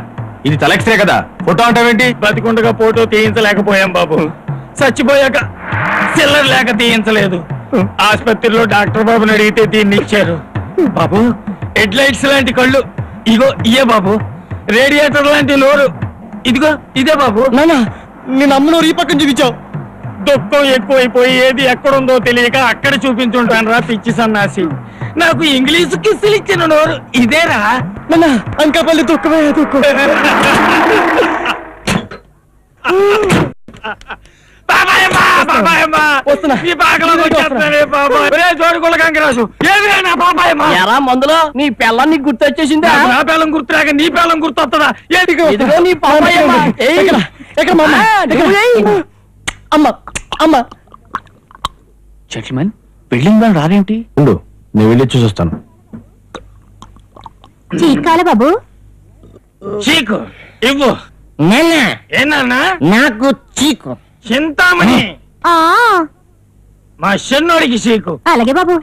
ఇది తలెక్స్రే కదా, ఫోటో అంటావేంటి? బతికుండగా ఫోటో తీయించలేకపోయాం బాబు. చచ్చిపోయాక చిల్లర లేక తీయించలేదు. ఆసుపత్రిలో డాక్టర్ బాబుని అడిగితే దీన్ని ఇచ్చారు. బాబు హెడ్ లైట్స్ లాంటి కళ్ళు ఇగో ఇయే బాబు. రేడియేటర్ లాంటి నోరు ఇదిగో ఇదే బాబు. నాన్న, నేను అమ్మ నోరు ఈ పక్కన చూపించావు. దుఃఖం ఎక్కువైపోయి ఏది ఎక్కడుందో తెలియక అక్కడ చూపించుంటాను రా పిచ్చి సన్నాసి. నాకు ఇంగ్లీషు కిస్సులు ఇచ్చిన నోరు ఇదేరా. అంకాపల్లి దుఃఖమే దుఃఖం. ఎలా మందులో నీ పిల్లని నీకు గుర్తొచ్చేసిందా? నా పిల్లం గుర్తురాక నీ పిల్లం గుర్తొస్తుందా? ఏదిగో నీ అమ్మ జెంటిల్మెన్, బిల్డింగ్ వాళ్ళు రారేంటి? ఉండు, నేను వెళ్ళి చూసొస్తాను. చీకాల బాబు. చీకు ఇవ్వు. ఏనా నాకు చీకు. చింతామణి మా చిన్నోడికి చీకు. అలాగే బాబు.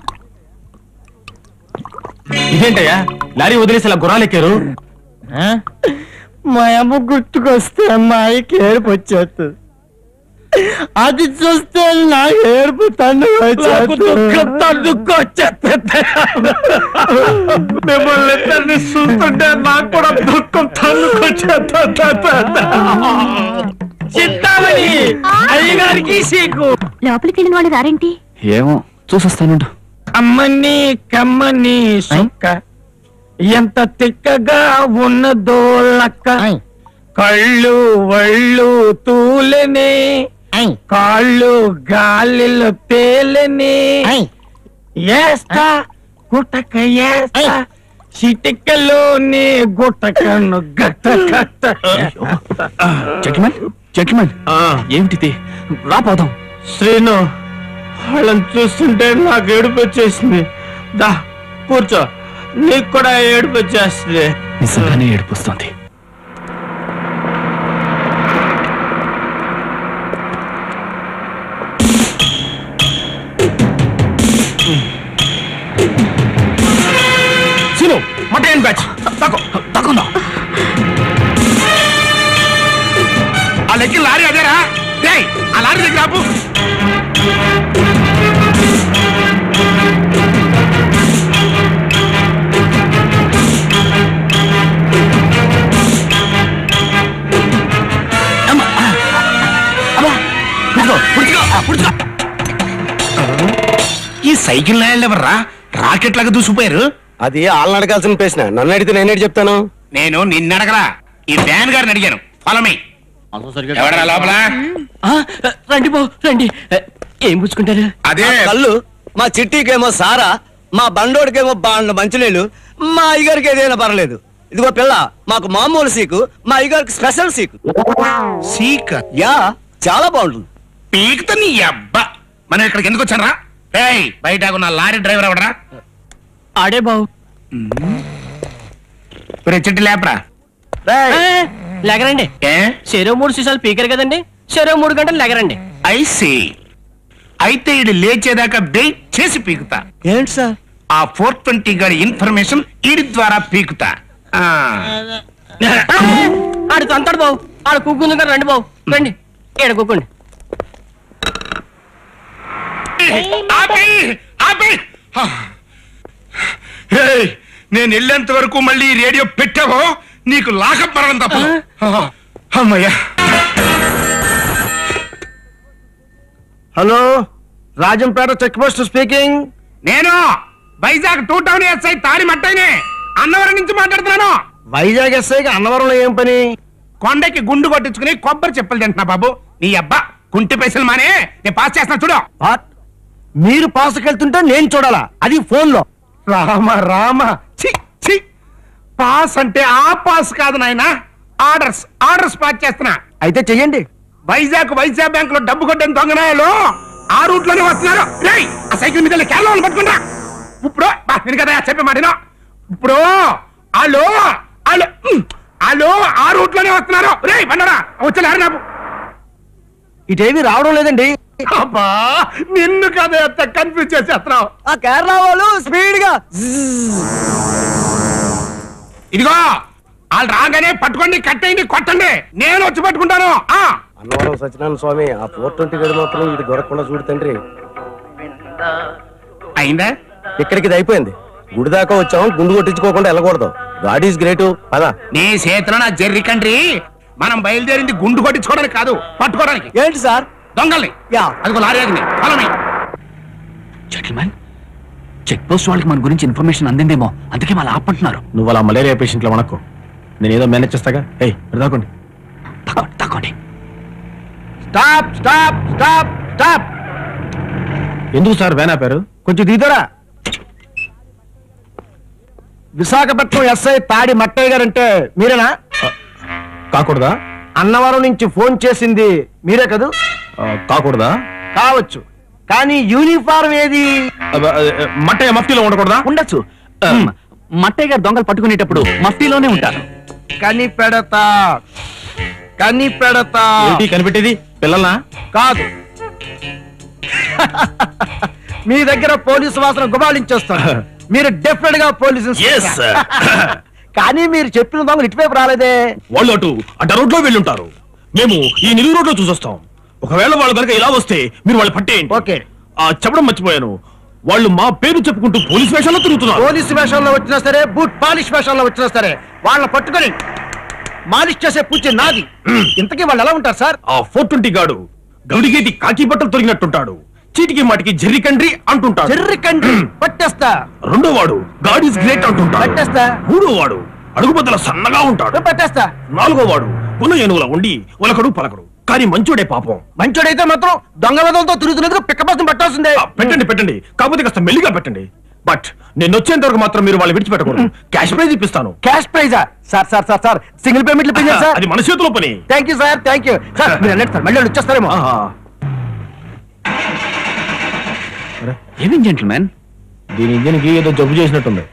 ఇదేంటయ్యా లారీ వదిలేసి అలా గుర్రాలెక్కారు? మా అమ్మ గుర్తుకొస్తే అమ్మాయికి ఏడుపు వచ్చేస్తుంది. అది చూస్తే నాకు ఏడుపు మిమ్మల్ని ఇద్దరిని చూస్తుంటే నాకు కూడా దుఃఖం తన్నుకొచ్చేస్తా. చింతామణి అయ్యగారికి సీకు. లోపలికి వెళ్ళిన వాళ్ళు రారేంటి? ఏమో చూసొస్తానుండు. అమ్మని కమ్మని సుక్క ఎంత తిక్కగా ఉన్నదో లక్క. కళ్ళు వళ్ళు తూలనే కాళ్ళు గాలిలో తేలనే. ఏస్తా గుట్టక ఏస్తా చిటికలోనే గుట్టకను గట్ట గట్ట. జెంటిల్మెన్ ఏమిటిది? రాపోదాం. శ్రీను, వాళ్ళని చూస్తుంటే నాకు ఏడుపు వచ్చేసింది. దా కూర్చో, నీకు కూడా ఏడుపు వచ్చేస్తుంది. నిజంగానే ఏడుపు వస్తుంది. సీను మటన్ బ్యాచ్ తక్కువ ఆ లెక్కి లారీ అదేరా. ఆ లారీ దగ్గర ఆపు. ఈ సైకిల్ నాయలు ఎవర్రా రాకెట్ లాగా దూసిపోయారు? అది వాళ్ళని అడగాల్సిన ప్రశ్న, నన్ను అడిగితే నేనేటి చెప్తాను? నేను నిన్ను అడగరా, ఈ వ్యాన్ గారిని అడిగాను. ఫలమే ఎవడరా లోపల? రండి బాబు రండి. ఏం పుచ్చుకుంటారు? అదే కళ్ళు, మా చిట్టికేమో సారా, మా బండోడికేమో బాండ్ల మంచినీళ్ళు, మా అయ్యగారికి ఏదైనా పర్లేదు. ఇదిగో పిల్ల, మాకు మామూలు సీకు, మా అయ్యగారికి స్పెషల్ సీకు. సీక్ యా, చాలా బాగుంటుంది. పీకుతా నీ అబ్బా. మనం ఇక్కడికి ఎందుకు వచ్చానరా? బయట ఉన్న లారీ డ్రైవర్ ఎవడరా? ఆడే బాబు. చెట్టు లేపరా. లెగరండి. చెరో 3 సీసాలు పీకరు కదండి, చెరో 3 గంటలు లెగరండి. ఐసీ. అయితే ఇది లేచేదాకా వెయిట్ చేసి పీకుతా. ఏంటి సార్? ఆ 420 గారి ఇన్ఫర్మేషన్ ఈడి ద్వారా పీకుతా. ఆడు తంతాడు బాబు. ఆడు కుక్కుంది కదా, రండి బాబు రండి. ఏడ కుక్కండి. నేను వెళ్ళేంత వరకు మళ్ళీ రేడియో పెట్టావో నీకు లాకప్ మరణం తప్ప. అమ్మయ్యా. Hello, Rajampet check post speaking. నేను వైజాగ్ 2 టౌన్ ఎస్ఐ తాడి మట్టైనే అన్నవరం నుంచి మాట్లాడుతున్నాను. వైజాగ్ ఎస్ఐకి అన్నవరంలో ఏం పని? కొండకి గుండు కొట్టించుకుని కొబ్బరి చెప్పులు తింటున్నా బాబు. నీ అబ్బా కుంటి పైసలు మానే నేను పాస్ చేస్తున్నా చూడు. మీరు పాసుకెళ్తుంటే నేను చూడాలా? అది ఫోన్ లో. రామ రామ, చి చి. పాస్ అంటే ఆ పాస్ కాదు నాయనా, ఆర్డర్స్ పాస్ చేస్తున్నా. అయితే చెయ్యండి. వైజాగ్ బ్యాంక్ లో డబ్బు కొట్టిన దొంగనాయలు ఆ రూట్ లోనే వస్తున్నారు. రేయ్, ఆ సైకిల్ మీద కేరళ పట్టుకుంటా. ఇప్పుడు నేను కదా చెప్పే మాటినా. ఇప్పుడు వాళ్ళు ఆ రూట్ లోనే వస్తున్నారు. రేయ్ బండరా, వచ్చారు నాకు. ఇటేవి రావడం లేదండి. అబ్బా, నిన్ను కదా ఎంత కన్ఫ్యూజ్ చేసేస్తున్నావు. ఆ కేరళ వాళ్ళు స్పీడ్ గా. ఇదిగో వాళ్ళు రాగానే పట్టుకోండి, కట్టేయండి, కొట్టండి. నేను వచ్చి పట్టుకుంటాను. అన్నవరం సత్యనారాయణ స్వామి, ఆ 420 గడి మాత్రం ఇది దొరకకుండా చూడు తండ్రి. అయిందా? ఇక్కడికి ఇది అయిపోయింది. గుడి దాకా వచ్చాం, గుండు కొట్టించుకోకుండా వెళ్ళకూడదు. God is great. పదా నీ చేతిలో నా జెర్రీ కంట్రీ. మనం బయలుదేరింది గుండు కొట్టించుకోవడానికి కాదు, పట్టుకోవడానికి. ఏంటి సార్? దొంగల్ని. అదిగో లారీ ఆగింది. జెంటిల్మెన్, చెక్ పోస్ట్ వాళ్ళకి మన గురించి ఇన్ఫర్మేషన్ అందిందేమో, అందుకే వాళ్ళు ఆపంటున్నారు. నువ్వు అలా మలేరియా పేషెంట్ లో వనకు, నేను ఏదో మేనేజ్ చేస్తాగా. దాకోండి. తక్కువండి. Stop stop stop stop. ఎందుకు సార్ వ్యాన్ ఆపారు? కొంచెం దిగుతారా? విశాఖపట్నం ఎస్ఐ తాడి మట్టయ్య గారంటే మీరేనా? కాకూడదా? అన్నవరం నుంచి ఫోన్ చేసింది మీరే కదూ? కాకూడదా? కావచ్చు, కానీ యూనిఫారం ఏది? మట్టయ్య మఫ్టీలో ఉండకూడదా? ఉండొచ్చు. మట్టయ్య గారు దొంగలు పట్టుకునేటప్పుడు మఫ్టీలోనే ఉంటారు. కనిపెడతా కనిపెట్టేది పిల్లల్నా? కాదు, మీ దగ్గర పోలీసు వాసన గుబాళించేస్తాను. మీరు డెఫినెట్ గా పోలీసు. కానీ మీరు చెప్పిన దొంగలు ఇటువైపు రాలేదే. వాళ్ళు అటు రోడ్ లో వెళ్ళుంటారు. మేము ఈ నిలువు రోడ్ లో చూసొస్తాం. ఒకవేళ వాళ్ళు కనుక ఇలా వస్తే మీరు వాళ్ళు పట్టేయండి. ఓకే. చెప్పడం మర్చిపోయాను, వాళ్ళు మా పేరు చెప్పుకుంటూ పోలీస్ వేషాల్లో తిరుగుతున్నారు. పోలీసు వేషాల్లో వచ్చినా సరే, బూట్ పాలిష్ వేషాల్లో వచ్చినా సరే వాళ్ళని పట్టుకొని మాలిష్ చేసే పూజ నాది. ఇంతకీ వాళ్ళు ఎలా ఉంటారు సార్? ఆ 420 గాడు గౌడిగేటి కాకి బట్టలు తొరిగినట్టుంటాడు. చీటికి మాటికి జెర్రీ కండ్రి అంటుంటాడు. జెర్రీ కండ్రి పట్టేస్తా. రెండో వాడు గాడ్ ఈస్ గ్రేట్ అంటుంటాడు. పట్టేస్తా. మూడో వాడు అడుగు బద్దల సన్నగా ఉంటాడు. పట్టేస్తా. నాలుగో వాడు కుల ఏనుగులా ఉండి ఒలకడు పలకడు కానీ మంచోడే పాపం. మంచోడైతే మాత్రం దొంగ వెదలతో తిరుగుతున్నందుకు పిక్క బస్సు పట్టాల్సిందే. పెట్టండి కాకపోతే కాస్త మెల్లిగా పెట్టండి. బట్ నేను వచ్చేంత వరకు మాత్రం మీరు వాళ్ళు విడిచిపెట్టకూడదు. క్యాష్ ప్రైజ్ ఇప్పిస్తాను. క్యాష్ ప్రైజా? సార్ సింగిల్ పేమెంట్లు పెంచారు సార్. అది మన చేతిలో పని. Thank you sir. సార్ మీరు వెళ్ళండి సార్, మళ్ళీ వచ్చేస్తారేమో. ఏమేం జెంటిల్మెన్, దీని ఇంజిన్కి ఏదో జబ్బు చేసినట్టుంది.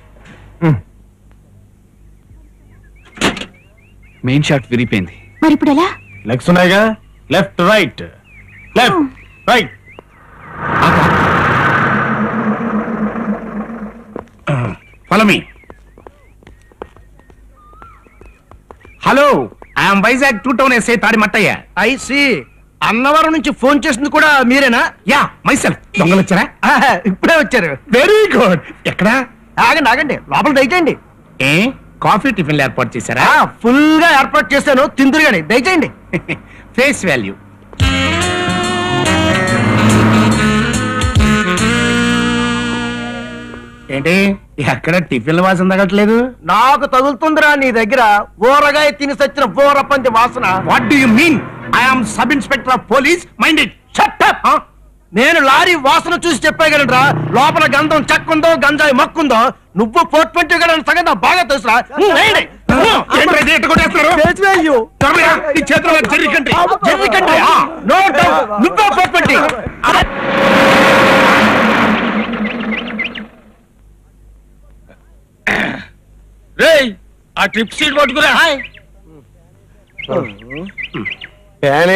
మెయిన్ షాట్ విరిగిపోయింది. మరి ఇప్పుడు ఎలా? లెగ్స్ ఉన్నాయిగా, left right left right. Follow me. Hello, I'm Vizag 2 town SI తాడి మట్టయ్య. I C. అన్నవరం నుంచి ఫోన్ చేసింది కూడా మీరేనా? Yeah, myself. దొంగలు వచ్చారా? ఇప్పుడే వచ్చారు. Very good. ఎక్కడా? ఆగండి లోపల దయచేయండి. ఏ కాఫీ టిఫిన్లు ఏర్పాటు చేశారా? ఫుల్ గా ఏర్పాటు చేశాను, తిందురుగాని దయచేయండి. Face value. ఏంటి ఎక్కడ టిఫిన్ల వాసన తగ్గట్లేదు? నాకు తగులుతుందిరా నీ దగ్గర ఊరగాయ తిని సచ్చిన ఊరపంది వాసన. What do you mean? I am sub inspector of police. Mind it. Shut up. నేను లారీ వాసన చూసి చెప్పగలరా లోపల గంధం చెక్కుందో గంజాయి మక్కుందో. నువ్వు 420 గల సంగతి నాకు బాగా తెలుసురా. నో డౌట్ నువ్వే 420. ఆ ట్రిప్ సీట్ పట్టుకురా. ప్యాన్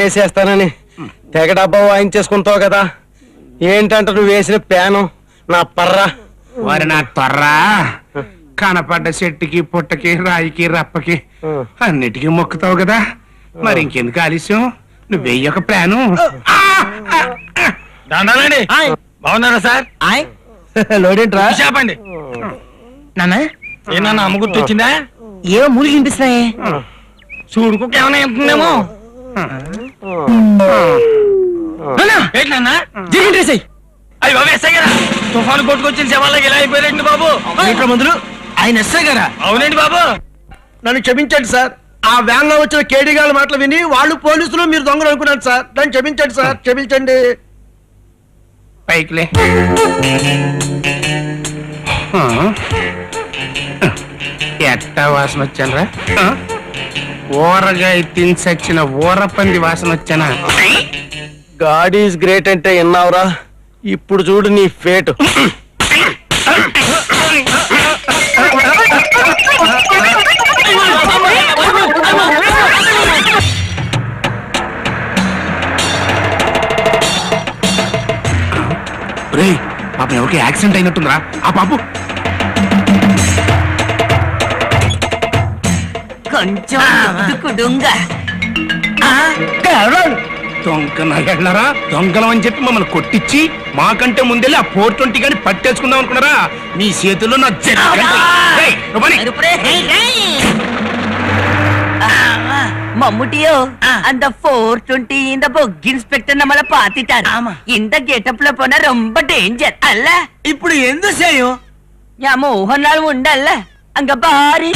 వేసేస్తానని తెగ డబ్బా వాయించేసుకుంటావు కదా. ఏంటంట నువ్వు వేసిన ప్యాను నా పర్రా. వారి నా త్వర్రా కనపడ్డ చెట్టుకి పుట్టకి రాయికి రప్పకి అన్నిటికీ మొక్కుతావు కదా. మరి ఇంకెందుకు ఆలస్యం? నువ్వు వెయ్యొక ప్లాను. దండాలండి. బాగున్నారా సార్? లోడేంట్రా? చెప్పండి నాన్న. ఏమన్నా అమ్మ గుర్తు వచ్చిందా? ఏమో మూలికి వినిపిస్తున్నాయి. చూడుకు ఏమైనా వెళ్తుందేమో. ఏంటన్నా జరిగింది అయ్యి బాబు ఎస్ఐ గారా? తుఫాను కొట్టుకొచ్చిన శవాలకి ఇలా అయిపోయారండి బాబు. మందులు ఆయన ఎస్ఐ గారా? అవునండి బాబు. నన్ను క్షమించండి సార్. ఆ వ్యాన్ లో వచ్చిన కేడీ గారి మాటలు విని వాళ్ళు పోలీసులు మీరు దొంగలు అనుకున్నాను సార్. నన్ను క్షమించండి సార్, క్షమించండి. పైకిలే. ఎట్టా వాసన వచ్చానరా? ఊరగాయ తిని చచ్చిన ఊరపంది వాసన వచ్చానా? గాడ్ ఈజ్ గ్రేట్ అంటే విన్నావురా? ఇప్పుడు చూడు నీ ఫేట్. పాప ఎవరికి యాక్సిడెంట్ అయినట్టుందిరా. ఆ పాపు కొంచెం దొంగ దొంగలం అని చెప్పి మమ్మల్ని కొట్టించి మాకంటే ముందెళ్ళి ఆ 420 గాని పట్టేసుకుందాం అనుకున్నారా? మీ చేతుల్లో నా மம்முட்டியோ அந்த 420 இந்த பொக் இன்ஸ்பெக்டர் நம்மள பாத்திட்டாரு. இந்த கெட்டப்ல போனா ரொம்ப டேஞ்சர் அல்ல. ఇప్పుడు ఎందు చేయం? యా మోహన్ ఉండల్ల అంగ బారి.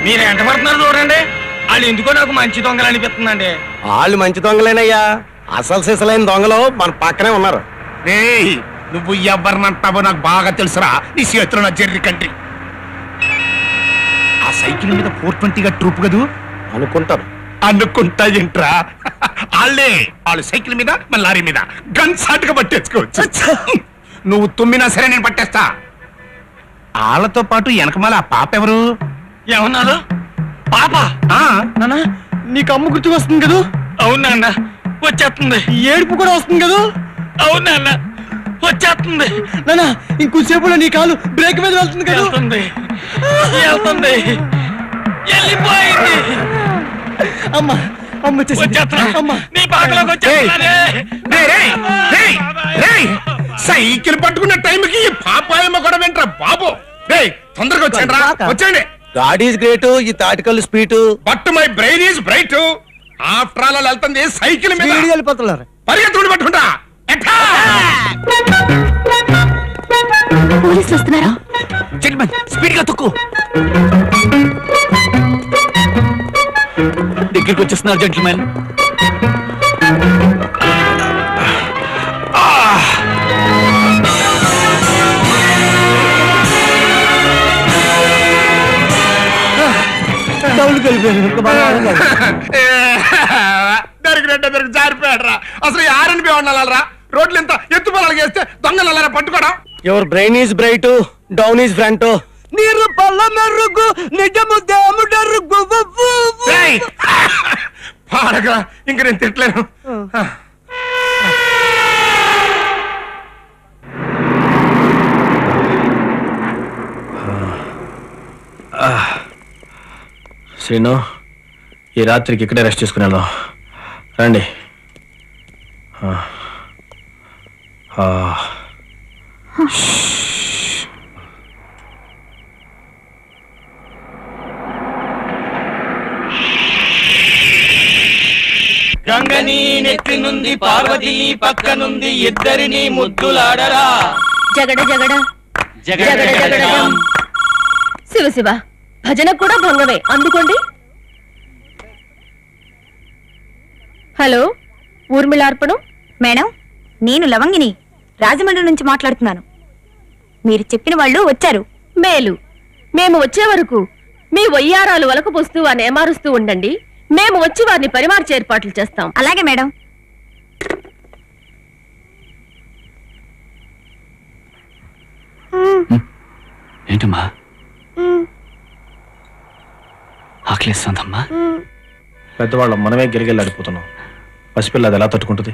మీరు ఎంట పడుతున్నారు చూడండి. వాళ్ళు ఎందుకో నాకు మంచి దొంగలు అనిపిస్తుందండి. వాళ్ళు మంచి దొంగలేనయ్యా. అసలు సిసలైన దొంగలు మన పక్కనే ఉన్నారు. నువ్వు ఎవరినంటావో నాకు బాగా తెలుసురా. నీ చేతిలో నా జెర్రీ కంట్రీ. ఆ సైకిల్ మీద 420 గా ట్రూప్ కదూ అనుకుంటారు. అనుకుంటా ఏంట్రా? వాళ్ళే వాళ్ళు సైకిల్ మీద మన లారీ మీద గన్ షాట్ గా పట్టేసుకోవచ్చు. నువ్వు తుమ్మినా సరే నేను పట్టేస్తా. వాళ్ళతో పాటు వెనకమాల ఆ పాప ఎవరు? ఏమన్నారు? పాప? నాన్న నీకు అమ్మ గుర్తుకు వస్తుంది కదూ? అవునా అన్న, వచ్చేస్తుంది. ఏడుపు కూడా వస్తుంది కదూ? అవునా అన్న, వచ్చేస్తుంది. నాన్న ఇంకొద్దిసేపులో నీ కాలు బ్రేక్ మీద వెళ్తుంది కదా? వెళ్తుంది వెళ్ళిపోయింది. అమ్మా సైకిల్ పట్టుకున్న టైంకి ఈ పాపాయమ్మ కూడా వింటరా బాబు. తొందరగా వచ్చాను రా, వచ్చేయండి. గాడ్ ఈజ్ గ్రేట్, ఈ Thatikal speed. But my brain is bright. After all వెళ్తుంది సైకిల్ మీద. వెళ్ళిపోతున్నారు. పరిగెత్తుడు పట్టుకుంటా. పోలీసులు వస్తున్నారా? స్పీడ్ గా తొక్కు. దగ్గరికి వచ్చేస్తున్నారు జెంటిల్మెన్. దొరికి జారిపోయాడరా. అసలు ఆరని ఉండాలరా. రోడ్లు ఎంత ఎత్తు పొలాలు చేస్తే దొంగలు అలా పట్టుకోవడం. Your brain is bright, down is front. నీరు పల్ల మెరుగు నిజము దేముడరుగు. పాడగా ఇంక నేను తిట్టలేను. శ్రీను, ఈ రాత్రికి ఇక్కడే రెస్ట్ చేసుకుని వెళ్దాం రండి. గంగని నెత్తి నుండి పార్వతి పక్కనుంది, ఇద్దరిని ముద్దులాడరా. జగడ జగడ జగడ జగడ. శివ శివ భజన కూడా భంగమే. అందుకోండి. హలో, ఊర్మిళార్పణం మేడం, నేను లవంగిని రాజమండ్రి నుంచి మాట్లాడుతున్నాను. మీరు చెప్పిన వాళ్ళు వచ్చారు. మేలు. మేము వచ్చే వరకు మీ వయ్యారాలు వలకపోస్తూ అని ఏమారుస్తూ ఉండండి. మేము వచ్చి వారిని పరిమార్చే ఏర్పాట్లు చేస్తాం. అలాగే మేడం. ఏంటమ్మా ఆకలిస్తుందమ్మా? పెద్దవాళ్ళం మనమే గిరిగిల్లాడిపోతున్నాం. పసిపిల్ల అది ఎలా తట్టుకుంటుంది?